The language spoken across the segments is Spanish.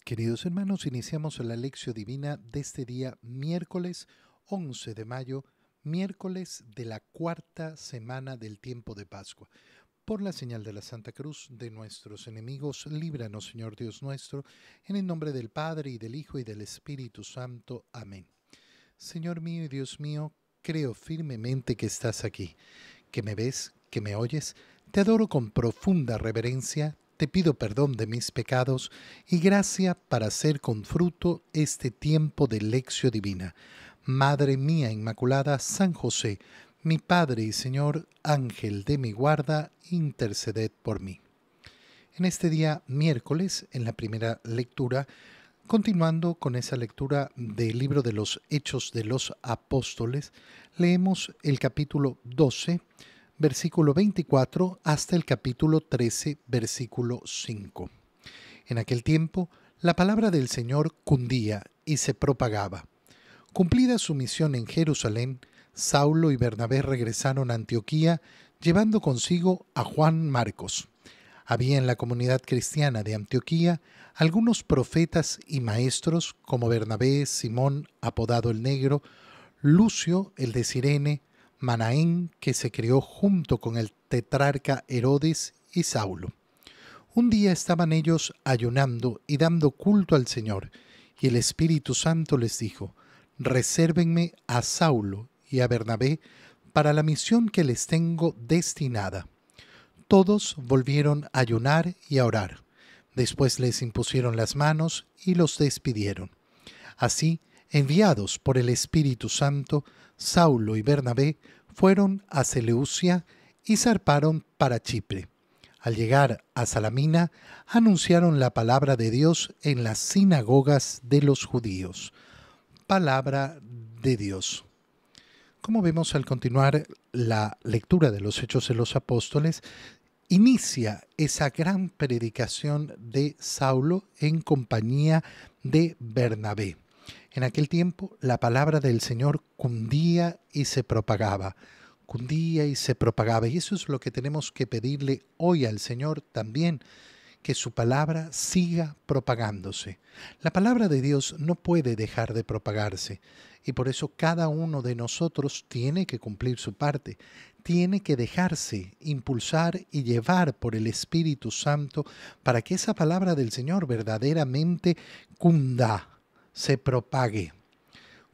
Queridos hermanos, iniciamos la lección divina de este día miércoles 11 de mayo, miércoles de la cuarta semana del tiempo de Pascua. Por la señal de la Santa Cruz de nuestros enemigos, líbranos, Señor Dios nuestro, en el nombre del Padre, y del Hijo, y del Espíritu Santo. Amén. Señor mío y Dios mío, creo firmemente que estás aquí, que me ves, que me oyes. Te adoro con profunda reverencia, te pido perdón de mis pecados y gracia para hacer con fruto este tiempo de lección divina. Madre mía Inmaculada, San José, mi Padre y Señor, Ángel de mi guarda, interceded por mí. En este día miércoles, en la primera lectura, continuando con esa lectura del libro de los Hechos de los Apóstoles, leemos el capítulo 12, versículo 24, hasta el capítulo 13, versículo 5. En aquel tiempo, la palabra del Señor cundía y se propagaba. Cumplida su misión en Jerusalén, Saulo y Bernabé regresaron a Antioquía, llevando consigo a Juan Marcos. Había en la comunidad cristiana de Antioquía algunos profetas y maestros como Bernabé, Simón, apodado el Negro, Lucio, el de Cirene, Manaén, que se crió junto con el tetrarca Herodes, y Saulo. Un día estaban ellos ayunando y dando culto al Señor, y el Espíritu Santo les dijo: resérvenme a Saulo y a Bernabé para la misión que les tengo destinada. Todos volvieron a ayunar y a orar. Después les impusieron las manos y los despidieron. Así, enviados por el Espíritu Santo, Saulo y Bernabé fueron a Seleucia y zarparon para Chipre. Al llegar a Salamina, anunciaron la palabra de Dios en las sinagogas de los judíos. Palabra de Dios. Como vemos al continuar la lectura de los Hechos de los Apóstoles, inicia esa gran predicación de Saulo en compañía de Bernabé. En aquel tiempo la palabra del Señor cundía y se propagaba. Cundía y se propagaba. Y eso es lo que tenemos que pedirle hoy al Señor también, que su palabra siga propagándose. La palabra de Dios no puede dejar de propagarse y por eso cada uno de nosotros tiene que cumplir su parte, tiene que dejarse impulsar y llevar por el Espíritu Santo para que esa palabra del Señor verdaderamente cunda, se propague.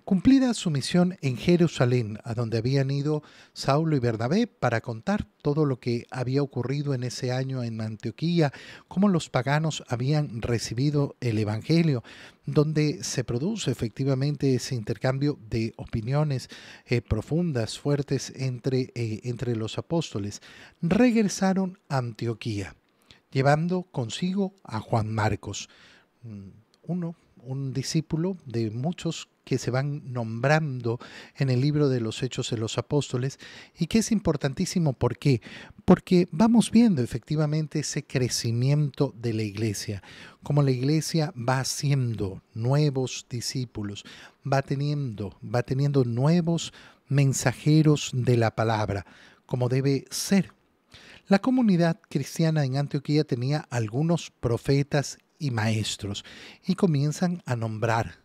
Cumplida su misión en Jerusalén, a donde habían ido Saulo y Bernabé para contar todo lo que había ocurrido en ese año en Antioquía, cómo los paganos habían recibido el Evangelio, donde se produce efectivamente ese intercambio de opiniones profundas, fuertes entre los apóstoles, regresaron a Antioquía, llevando consigo a Juan Marcos, un discípulo de muchos que se van nombrando en el libro de los Hechos de los Apóstoles y que es importantísimo. ¿Por qué? Porque vamos viendo efectivamente ese crecimiento de la iglesia, como la iglesia va haciendo nuevos discípulos, va teniendo nuevos mensajeros de la palabra, como debe ser. La comunidad cristiana en Antioquía tenía algunos profetas y maestros y comienzan a nombrar.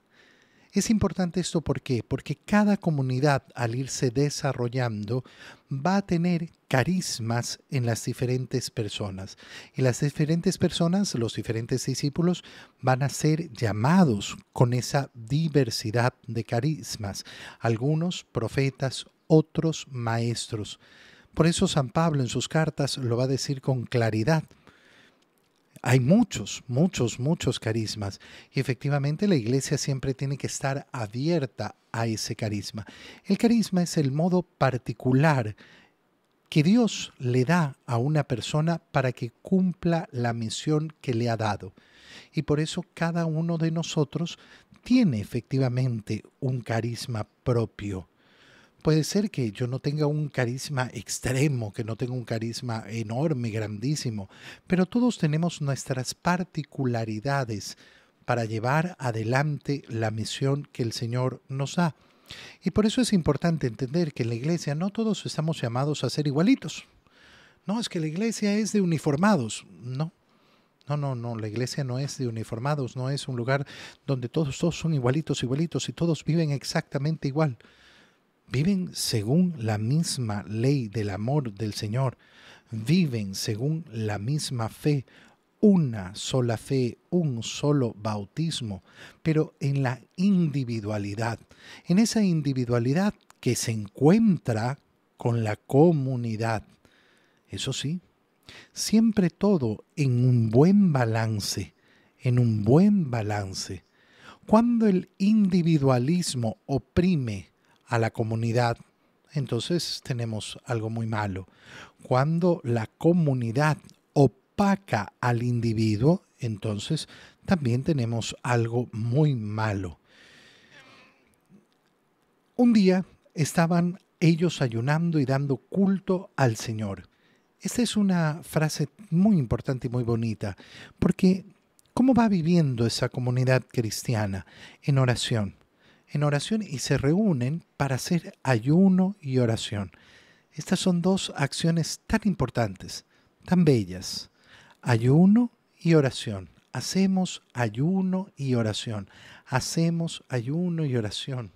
Es importante esto, ¿por qué? Porque cada comunidad, al irse desarrollando, va a tener carismas en las diferentes personas. Y las diferentes personas, los diferentes discípulos, van a ser llamados con esa diversidad de carismas. Algunos profetas, otros maestros. Por eso San Pablo en sus cartas lo va a decir con claridad. Hay muchos carismas y efectivamente la iglesia siempre tiene que estar abierta a ese carisma. El carisma es el modo particular que Dios le da a una persona para que cumpla la misión que le ha dado. Y por eso cada uno de nosotros tiene efectivamente un carisma propio. Puede ser que yo no tenga un carisma extremo, que no tenga un carisma enorme, grandísimo, pero todos tenemos nuestras particularidades para llevar adelante la misión que el Señor nos da. Y por eso es importante entender que en la iglesia no todos estamos llamados a ser igualitos. No, es que la iglesia es de uniformados. No, No, no, no, la iglesia no es de uniformados, no es un lugar donde todos son igualitos, igualitos y todos viven exactamente igual. Viven según la misma ley del amor del Señor, viven según la misma fe, una sola fe, un solo bautismo, pero en la individualidad, en esa individualidad que se encuentra con la comunidad. Eso sí, siempre todo en un buen balance, en un buen balance. Cuando el individualismo oprime a la comunidad, entonces tenemos algo muy malo. Cuando la comunidad opaca al individuo, entonces también tenemos algo muy malo. Un día estaban ellos ayunando y dando culto al Señor. Esta es una frase muy importante y muy bonita, porque ¿cómo va viviendo esa comunidad cristiana? En oración. En oración y se reúnen para hacer ayuno y oración. Estas son dos acciones tan importantes, tan bellas. Ayuno y oración. Hacemos ayuno y oración. Hacemos ayuno y oración.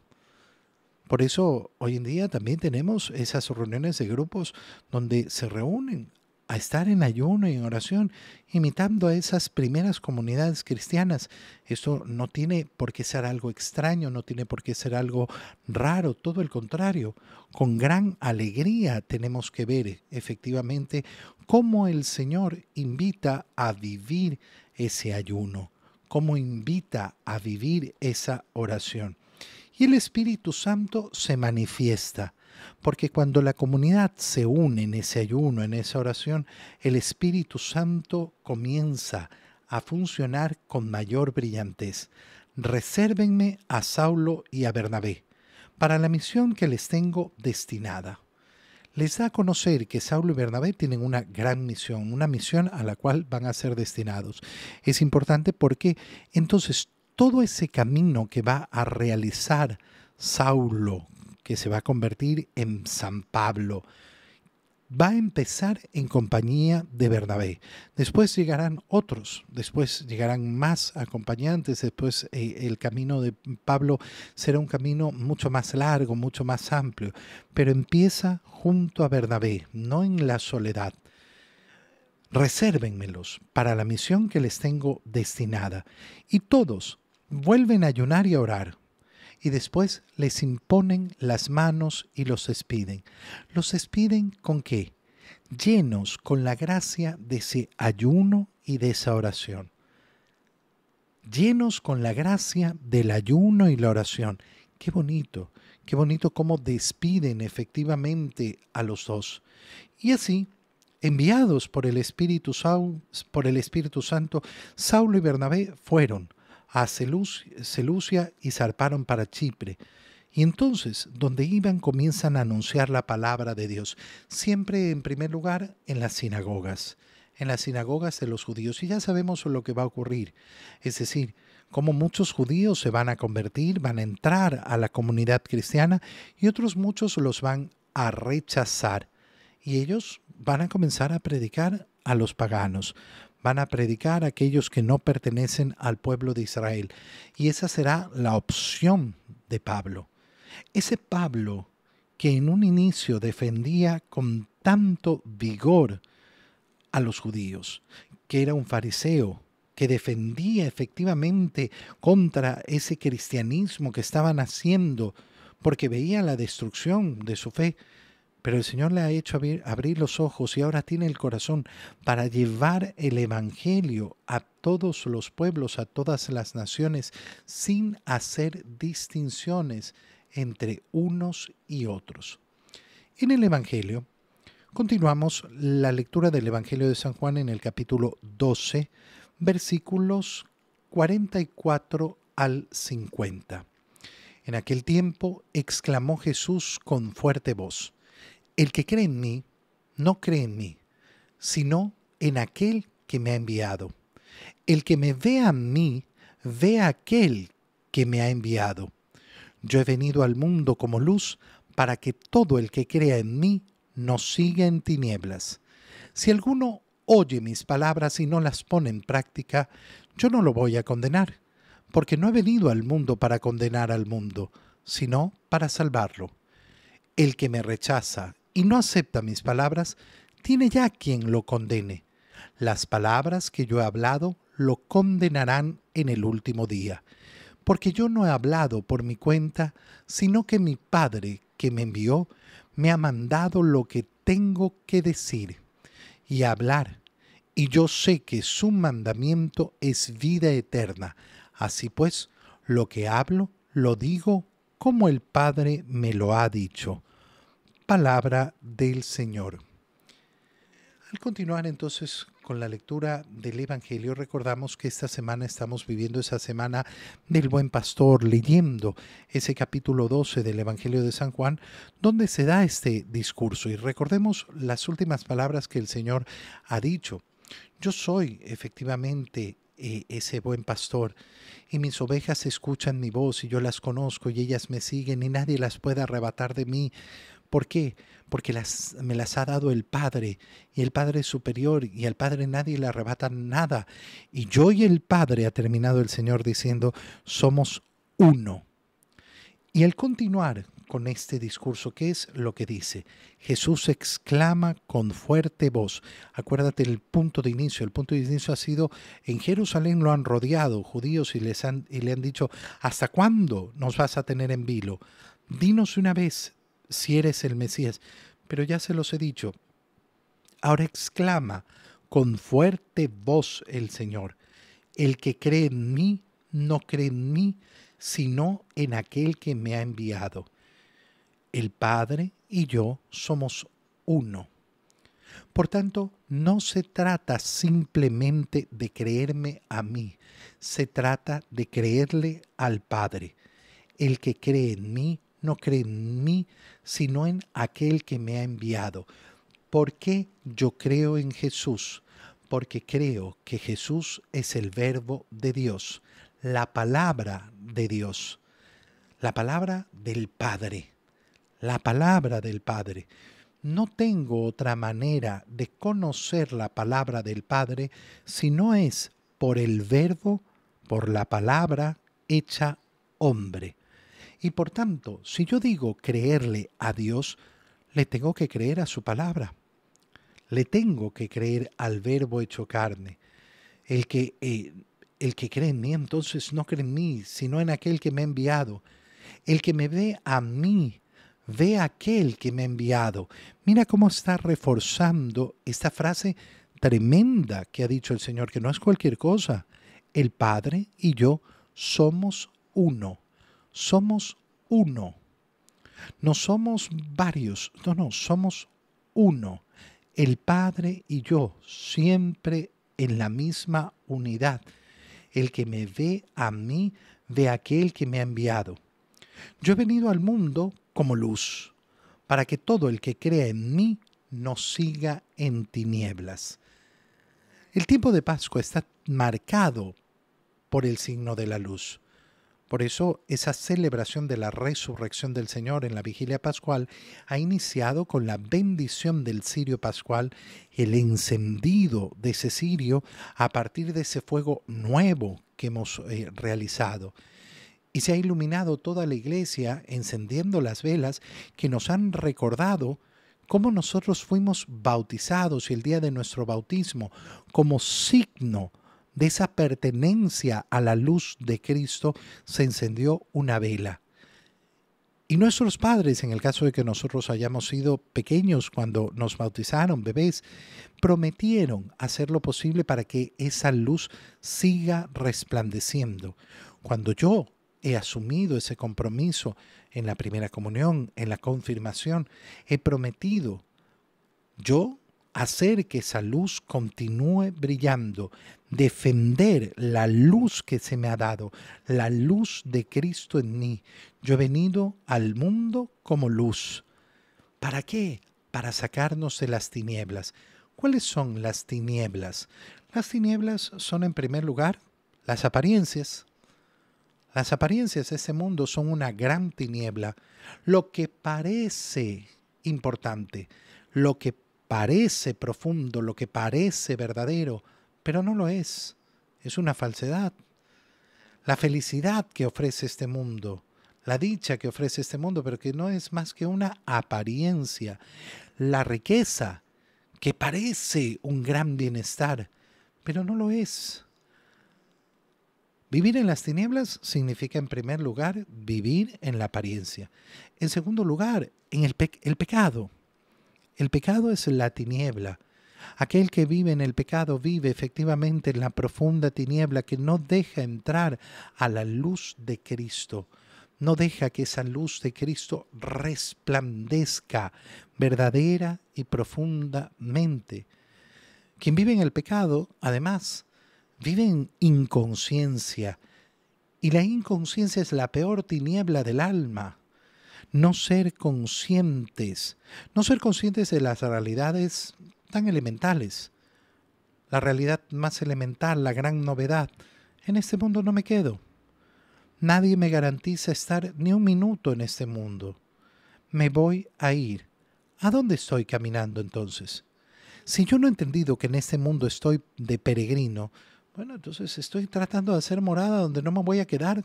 Por eso hoy en día también tenemos esas reuniones de grupos donde se reúnen a estar en ayuno y en oración, imitando a esas primeras comunidades cristianas. Esto no tiene por qué ser algo extraño, no tiene por qué ser algo raro, todo el contrario. Con gran alegría tenemos que ver efectivamente cómo el Señor invita a vivir ese ayuno, cómo invita a vivir esa oración. Y el Espíritu Santo se manifiesta, porque cuando la comunidad se une en ese ayuno, en esa oración, el Espíritu Santo comienza a funcionar con mayor brillantez. Resérvenme a Saulo y a Bernabé para la misión que les tengo destinada. Les da a conocer que Saulo y Bernabé tienen una gran misión, una misión a la cual van a ser destinados. Es importante porque entonces todo ese camino que va a realizar Saulo, que se va a convertir en San Pablo, va a empezar en compañía de Bernabé. Después llegarán otros, después llegarán más acompañantes, después el camino de Pablo será un camino mucho más largo, mucho más amplio, pero empieza junto a Bernabé, no en la soledad. Resérvenmelos para la misión que les tengo destinada. Y todos vuelven a ayunar y a orar. Y después les imponen las manos y los despiden. ¿Los despiden con qué? Llenos con la gracia de ese ayuno y de esa oración. Llenos con la gracia del ayuno y la oración. Qué bonito cómo despiden efectivamente a los dos. Y así, enviados por el Espíritu Santo, Saulo y Bernabé fueron a Seleucia y zarparon para Chipre. Y entonces, donde iban, comienzan a anunciar la palabra de Dios, siempre en primer lugar en las sinagogas de los judíos. Y ya sabemos lo que va a ocurrir, es decir, cómo muchos judíos se van a convertir, van a entrar a la comunidad cristiana y otros muchos los van a rechazar. Y ellos van a comenzar a predicar a los paganos, van a predicar a aquellos que no pertenecen al pueblo de Israel. Y esa será la opción de Pablo. Ese Pablo que en un inicio defendía con tanto vigor a los judíos, que era un fariseo, que defendía efectivamente contra ese cristianismo que estaban haciendo, porque veía la destrucción de su fe. Pero el Señor le ha hecho abrir los ojos y ahora tiene el corazón para llevar el Evangelio a todos los pueblos, a todas las naciones, sin hacer distinciones entre unos y otros. En el Evangelio, continuamos la lectura del Evangelio de San Juan en el capítulo 12, versículos 44 al 50. En aquel tiempo exclamó Jesús con fuerte voz: el que cree en mí, no cree en mí, sino en aquel que me ha enviado. El que me ve a mí, ve a aquel que me ha enviado. Yo he venido al mundo como luz para que todo el que crea en mí no siga en tinieblas. Si alguno oye mis palabras y no las pone en práctica, yo no lo voy a condenar, porque no he venido al mundo para condenar al mundo, sino para salvarlo. El que me rechaza y no acepta mis palabras, tiene ya quien lo condene. Las palabras que yo he hablado lo condenarán en el último día, porque yo no he hablado por mi cuenta, sino que mi Padre que me envió me ha mandado lo que tengo que decir y hablar, y yo sé que su mandamiento es vida eterna. Así pues, lo que hablo, lo digo como el Padre me lo ha dicho. Palabra del Señor. Al continuar entonces con la lectura del Evangelio, recordamos que esta semana estamos viviendo esa semana del Buen Pastor, leyendo ese capítulo 12 del Evangelio de San Juan, donde se da este discurso. Y recordemos las últimas palabras que el Señor ha dicho. Yo soy efectivamente ese buen pastor, y mis ovejas escuchan mi voz, y yo las conozco, y ellas me siguen, y nadie las puede arrebatar de mí. ¿Por qué? Porque me las ha dado el Padre, y el Padre es superior, y al Padre nadie le arrebata nada. Y yo y el Padre, ha terminado el Señor diciendo, somos uno. Y al continuar con este discurso, ¿qué es lo que dice? Jesús exclama con fuerte voz. Acuérdate el punto de inicio. El punto de inicio ha sido, en Jerusalén lo han rodeado judíos y le han dicho, ¿hasta cuándo nos vas a tener en vilo? Dinos una vez si eres el Mesías. Pero ya se los he dicho. Ahora exclama con fuerte voz el Señor. El que cree en mí, no cree en mí, sino en aquel que me ha enviado. El Padre y yo somos uno. Por tanto, no se trata simplemente de creerme a mí, se trata de creerle al Padre. El que cree en mí, no cree en mí, sino en aquel que me ha enviado. ¿Por qué yo creo en Jesús? Porque creo que Jesús es el Verbo de Dios, la palabra de Dios, la palabra del Padre, la palabra del Padre. No tengo otra manera de conocer la palabra del Padre si no es por el Verbo, por la palabra hecha hombre. Y por tanto, si yo digo creerle a Dios, le tengo que creer a su palabra. Le tengo que creer al Verbo hecho carne. El que cree en mí, entonces no cree en mí, sino en aquel que me ha enviado. El que me ve a mí, ve a aquel que me ha enviado. Mira cómo está reforzando esta frase tremenda que ha dicho el Señor, que no es cualquier cosa. El Padre y yo somos uno. Somos uno. No somos varios, no, somos uno. El Padre y yo, siempre en la misma unidad. El que me ve a mí, ve a aquel que me ha enviado. Yo he venido al mundo como luz, para que todo el que crea en mí no siga en tinieblas. El tiempo de Pascua está marcado por el signo de la luz. Por eso esa celebración de la resurrección del Señor en la vigilia pascual ha iniciado con la bendición del cirio pascual, el encendido de ese cirio a partir de ese fuego nuevo que hemos realizado. Y se ha iluminado toda la iglesia encendiendo las velas que nos han recordado cómo nosotros fuimos bautizados y el día de nuestro bautismo como signo de esa pertenencia a la luz de Cristo se encendió una vela. Y nuestros padres, en el caso de que nosotros hayamos sido pequeños cuando nos bautizaron, bebés, prometieron hacer lo posible para que esa luz siga resplandeciendo. Cuando yo he asumido ese compromiso en la primera comunión, en la confirmación, he prometido yo hacer que esa luz continúe brillando, defender la luz que se me ha dado, la luz de Cristo en mí. Yo he venido al mundo como luz. ¿Para qué? Para sacarnos de las tinieblas. ¿Cuáles son las tinieblas? Las tinieblas son, en primer lugar, las apariencias. Las apariencias de este mundo son una gran tiniebla. Lo que parece importante, lo que parece profundo, lo que parece verdadero, pero no lo es. Es una falsedad. La felicidad que ofrece este mundo, la dicha que ofrece este mundo, pero que no es más que una apariencia. La riqueza que parece un gran bienestar, pero no lo es. Vivir en las tinieblas significa, en primer lugar, vivir en la apariencia. En segundo lugar, en el pecado. El pecado es la tiniebla. Aquel que vive en el pecado vive efectivamente en la profunda tiniebla que no deja entrar a la luz de Cristo. No deja que esa luz de Cristo resplandezca verdadera y profundamente. Quien vive en el pecado, además, vive en inconsciencia. Y la inconsciencia es la peor tiniebla del alma. No ser conscientes de las realidades tan elementales. La realidad más elemental, la gran novedad. En este mundo no me quedo. Nadie me garantiza estar ni un minuto en este mundo. Me voy a ir. ¿A dónde estoy caminando entonces? Si yo no he entendido que en este mundo estoy de peregrino, bueno, entonces estoy tratando de hacer morada donde no me voy a quedar.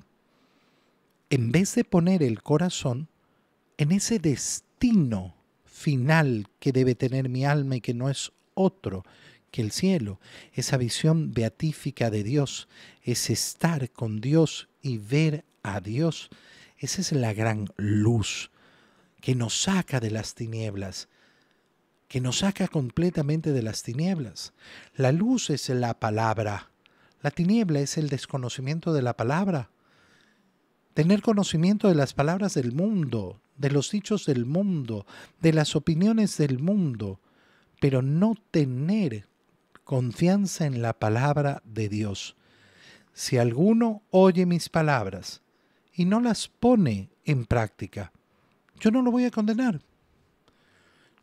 En vez de poner el corazón en ese destino final que debe tener mi alma y que no es otro que el cielo, esa visión beatífica de Dios, es estar con Dios y ver a Dios. Esa es la gran luz que nos saca de las tinieblas, que nos saca completamente de las tinieblas. La luz es la palabra, la tiniebla es el desconocimiento de la palabra. Tener conocimiento de las palabras del mundo, de los dichos del mundo, de las opiniones del mundo, pero no tener confianza en la palabra de Dios. Si alguno oye mis palabras y no las pone en práctica, yo no lo voy a condenar.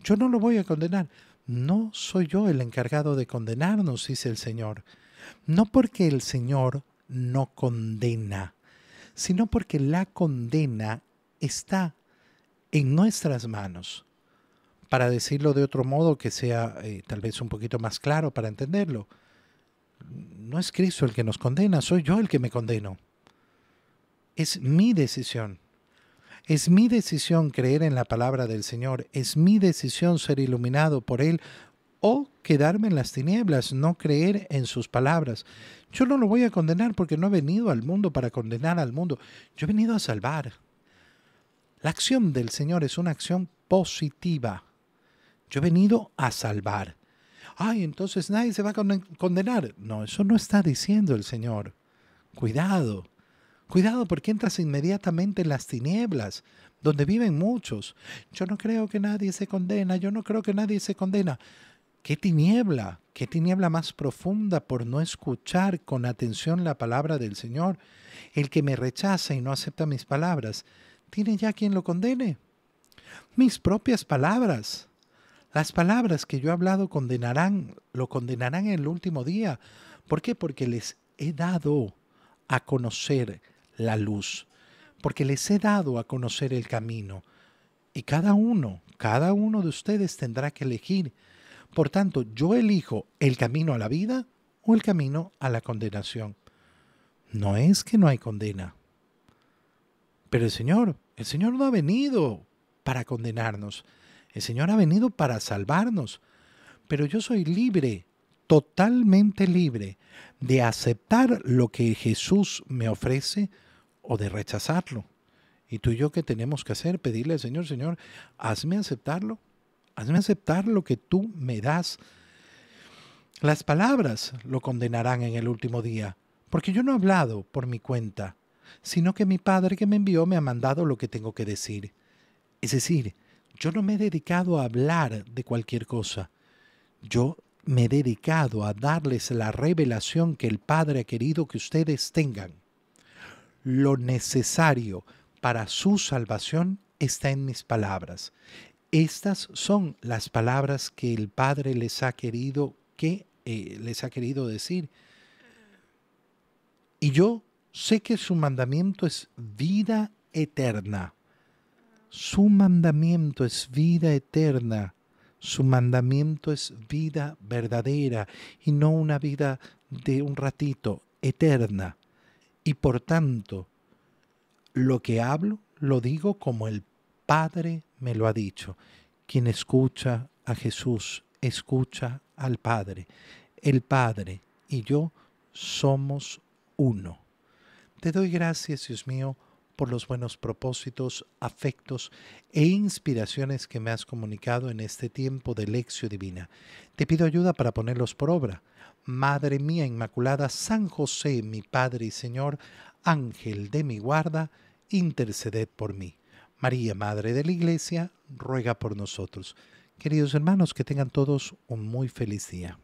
Yo no lo voy a condenar. No soy yo el encargado de condenarnos, dice el Señor. No porque el Señor no condena, sino porque la condena está en nuestras manos. Para decirlo de otro modo que sea tal vez un poquito más claro para entenderlo, no es Cristo el que nos condena, soy yo el que me condeno. Es mi decisión. Es mi decisión creer en la palabra del Señor. Es mi decisión ser iluminado por Él o quedarme en las tinieblas, no creer en sus palabras. Yo no lo voy a condenar porque no he venido al mundo para condenar al mundo. Yo he venido a salvar. La acción del Señor es una acción positiva. Yo he venido a salvar. Ay, entonces nadie se va a condenar. No, eso no está diciendo el Señor. Cuidado. Cuidado porque entras inmediatamente en las tinieblas, donde viven muchos. Yo no creo que nadie se condena, yo no creo que nadie se condena. ¡Qué tiniebla más profunda por no escuchar con atención la palabra del Señor! El que me rechaza y no acepta mis palabras, ¿tiene ya quien lo condene? Mis propias palabras. Las palabras que yo he hablado lo condenarán en el último día. ¿Por qué? Porque les he dado a conocer la luz, porque les he dado a conocer el camino. Y cada uno de ustedes tendrá que elegir. Por tanto, yo elijo el camino a la vida o el camino a la condenación. No es que no hay condena. Pero el Señor no ha venido para condenarnos. El Señor ha venido para salvarnos. Pero yo soy libre, totalmente libre, de aceptar lo que Jesús me ofrece o de rechazarlo. Y tú y yo, ¿qué tenemos que hacer? Pedirle al Señor, Señor, hazme aceptarlo. Hazme aceptar lo que tú me das. Las palabras lo condenarán en el último día, porque yo no he hablado por mi cuenta, sino que mi Padre que me envió me ha mandado lo que tengo que decir. Es decir, yo no me he dedicado a hablar de cualquier cosa. Yo me he dedicado a darles la revelación que el Padre ha querido que ustedes tengan. Lo necesario para su salvación está en mis palabras. Estas son las palabras que el Padre les ha querido decir. Y yo sé que su mandamiento es vida eterna. Su mandamiento es vida eterna. Su mandamiento es vida verdadera y no una vida de un ratito, eterna. Y por tanto, lo que hablo lo digo como el Padre me lo ha dicho. Quien escucha a Jesús, escucha al Padre. El Padre y yo somos uno. Te doy gracias, Dios mío, por los buenos propósitos, afectos e inspiraciones que me has comunicado en este tiempo de lección divina. Te pido ayuda para ponerlos por obra. Madre mía Inmaculada, San José, mi Padre y Señor, Ángel de mi guarda, interceded por mí. María, Madre de la Iglesia, ruega por nosotros. Queridos hermanos, que tengan todos un muy feliz día.